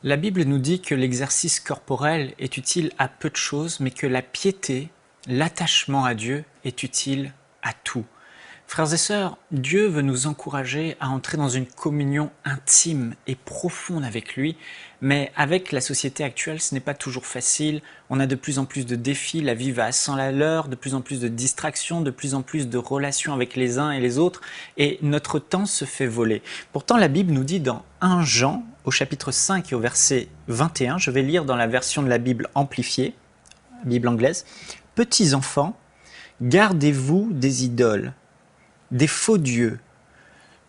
La Bible nous dit que l'exercice corporel est utile à peu de choses, mais que la piété, l'attachement à Dieu est utile à tout. Frères et sœurs, Dieu veut nous encourager à entrer dans une communion intime et profonde avec lui, mais avec la société actuelle, ce n'est pas toujours facile. On a de plus en plus de défis, la vie va à 100 à l'heure, de plus en plus de distractions, de plus en plus de relations avec les uns et les autres, et notre temps se fait voler. Pourtant, la Bible nous dit dans 1 Jean, au chapitre 5 et au verset 21, je vais lire dans la version de la Bible amplifiée, Bible anglaise, « Petits enfants, gardez-vous des idoles, des faux dieux. »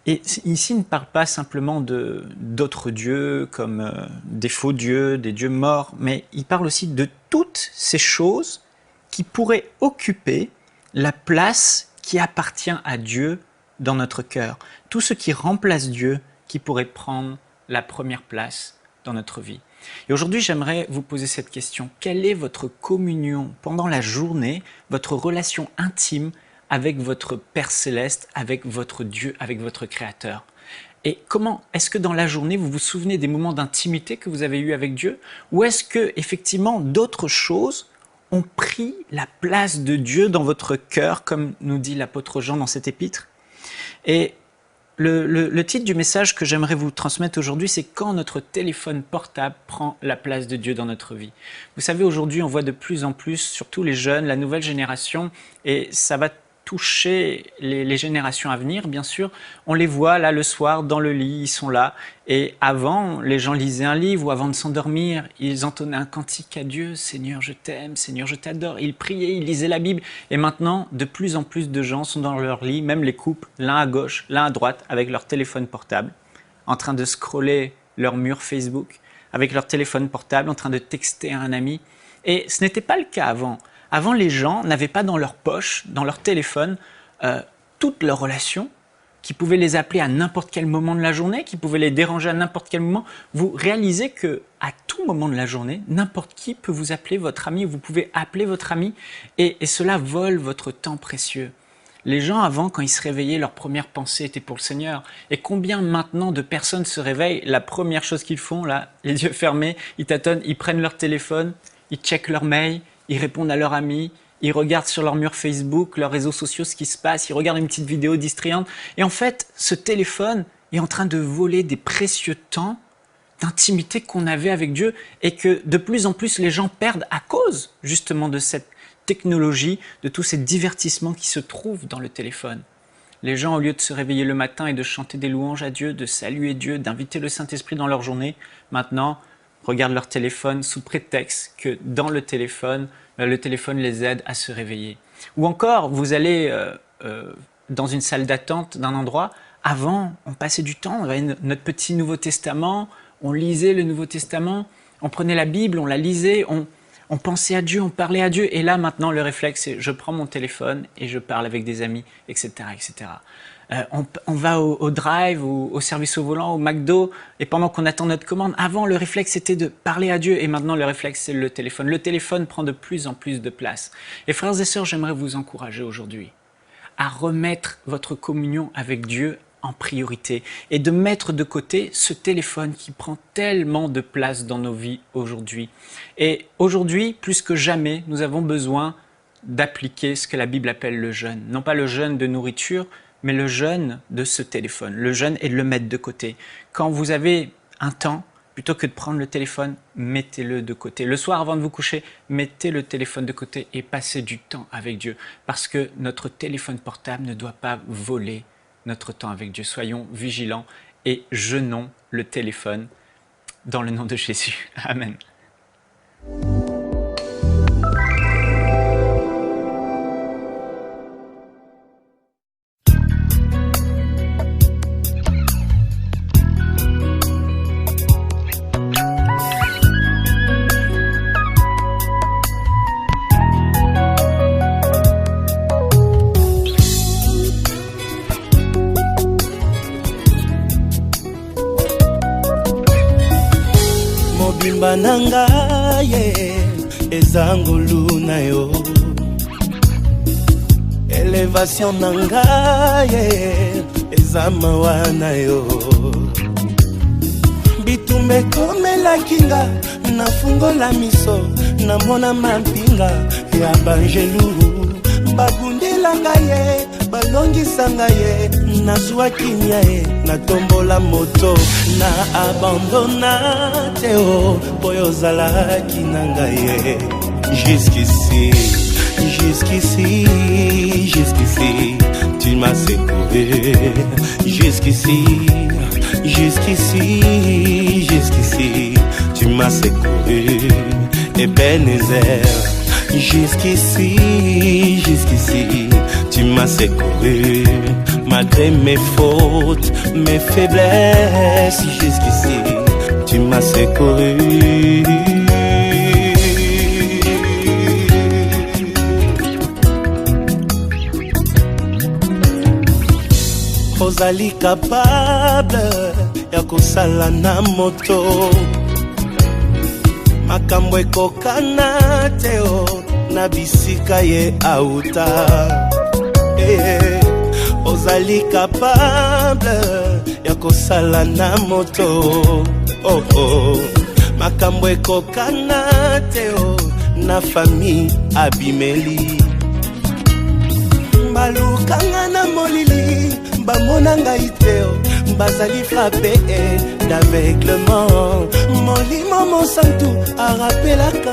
Et ici, il ne parle pas simplement d'autres dieux comme des faux dieux, des dieux morts, mais il parle aussi de toutes ces choses qui pourraient occuper la place qui appartient à Dieu dans notre cœur. Tout ce qui remplace Dieu, qui pourrait prendre la première place dans notre vie. Et aujourd'hui, j'aimerais vous poser cette question. Quelle est votre communion pendant la journée, votre relation intime avec votre Père Céleste, avec votre Dieu, avec votre Créateur? Et comment est-ce que dans la journée, vous vous souvenez des moments d'intimité que vous avez eus avec Dieu? Ou est-ce que effectivement d'autres choses ont pris la place de Dieu dans votre cœur, comme nous dit l'apôtre Jean dans cet épître? Et le titre du message que j'aimerais vous transmettre aujourd'hui, c'est « Quand notre téléphone portable prend la place de Dieu dans notre vie ». Vous savez, aujourd'hui, on voit de plus en plus, surtout les jeunes, la nouvelle génération, et ça va toucher les générations à venir, bien sûr. On les voit là le soir dans le lit, ils sont là. Et avant, les gens lisaient un livre ou avant de s'endormir, ils entonnaient un cantique à Dieu. « Seigneur, je t'aime, Seigneur, je t'adore ». Ils priaient, ils lisaient la Bible. Et maintenant, de plus en plus de gens sont dans leur lit, même les couples, l'un à gauche, l'un à droite, avec leur téléphone portable, en train de scroller leur mur Facebook, avec leur téléphone portable, en train de texter à un ami. Et ce n'était pas le cas avant. Avant, les gens n'avaient pas dans leur poche, dans leur téléphone, toutes leurs relations, qui pouvaient les appeler à n'importe quel moment de la journée, qui pouvaient les déranger à n'importe quel moment. Vous réalisez qu'à tout moment de la journée, n'importe qui peut vous appeler votre ami, vous pouvez appeler votre ami, et cela vole votre temps précieux. Les gens avant, quand ils se réveillaient, leur première pensée était pour le Seigneur. Et combien maintenant de personnes se réveillent, la première chose qu'ils font, là, les yeux fermés, ils tâtonnent, ils prennent leur téléphone, ils checkent leur mail, ils répondent à leurs amis, ils regardent sur leur mur Facebook, leurs réseaux sociaux, ce qui se passe, ils regardent une petite vidéo distrayante. Et en fait, ce téléphone est en train de voler des précieux temps d'intimité qu'on avait avec Dieu et que de plus en plus les gens perdent à cause justement de cette technologie, de tous ces divertissements qui se trouvent dans le téléphone. Les gens, au lieu de se réveiller le matin et de chanter des louanges à Dieu, de saluer Dieu, d'inviter le Saint-Esprit dans leur journée, maintenant, regardent leur téléphone sous prétexte que dans le téléphone les aide à se réveiller. Ou encore, vous allez dans une salle d'attente d'un endroit, avant, on passait du temps, on avait notre petit Nouveau Testament, on lisait le Nouveau Testament, on prenait la Bible, on la lisait, on pensait à Dieu, on parlait à Dieu, et là maintenant le réflexe c'est je prends mon téléphone et je parle avec des amis, etc. etc. On va au drive, au service au volant, au McDo, et pendant qu'on attend notre commande, avant le réflexe c'était de parler à Dieu, et maintenant le réflexe c'est le téléphone. Le téléphone prend de plus en plus de place. Et frères et sœurs, j'aimerais vous encourager aujourd'hui à remettre votre communion avec Dieu en priorité, et de mettre de côté ce téléphone qui prend tellement de place dans nos vies aujourd'hui. Et aujourd'hui, plus que jamais, nous avons besoin d'appliquer ce que la Bible appelle le jeûne. Non pas le jeûne de nourriture, mais le jeûne de ce téléphone. Le jeûne est de le mettre de côté. Quand vous avez un temps, plutôt que de prendre le téléphone, mettez-le de côté. Le soir, avant de vous coucher, mettez le téléphone de côté et passez du temps avec Dieu. Parce que notre téléphone portable ne doit pas voler notre temps avec Dieu. Soyons vigilants et jeûnons le téléphone dans le nom de Jésus. Amen. Mobimba nanga ye ezangulu na yo Elevation nanga ye ezamawa na yo etumba ekomelaki nga nafungola miso namona mampinga ya banjelu babundelanga ye balongisanga ye nazwaki nia ye natombola moto na abandona te o po yo ozalaki na ngai ye. Jusqu'ici, jusqu'ici, jusqu'ici, tu m'as secouru. Jusqu'ici, jusqu'ici, jusqu'ici, tu m'as secouru. Ebenezer, jusqu'ici, jusqu'ici, tu m'as secouru. Malgré mes fautes, mes faiblesses, jusqu'ici, tu m'as secouru. Ozali capable ya kosala na moto makambo ekokana te o na bisika ye auta. Ozali capable ya kosala na moto makambo ekokana te o na famille abimeli balukanga na molili bamona ngai te bazali frappé d'aveuglement molimo mosantu arapelaka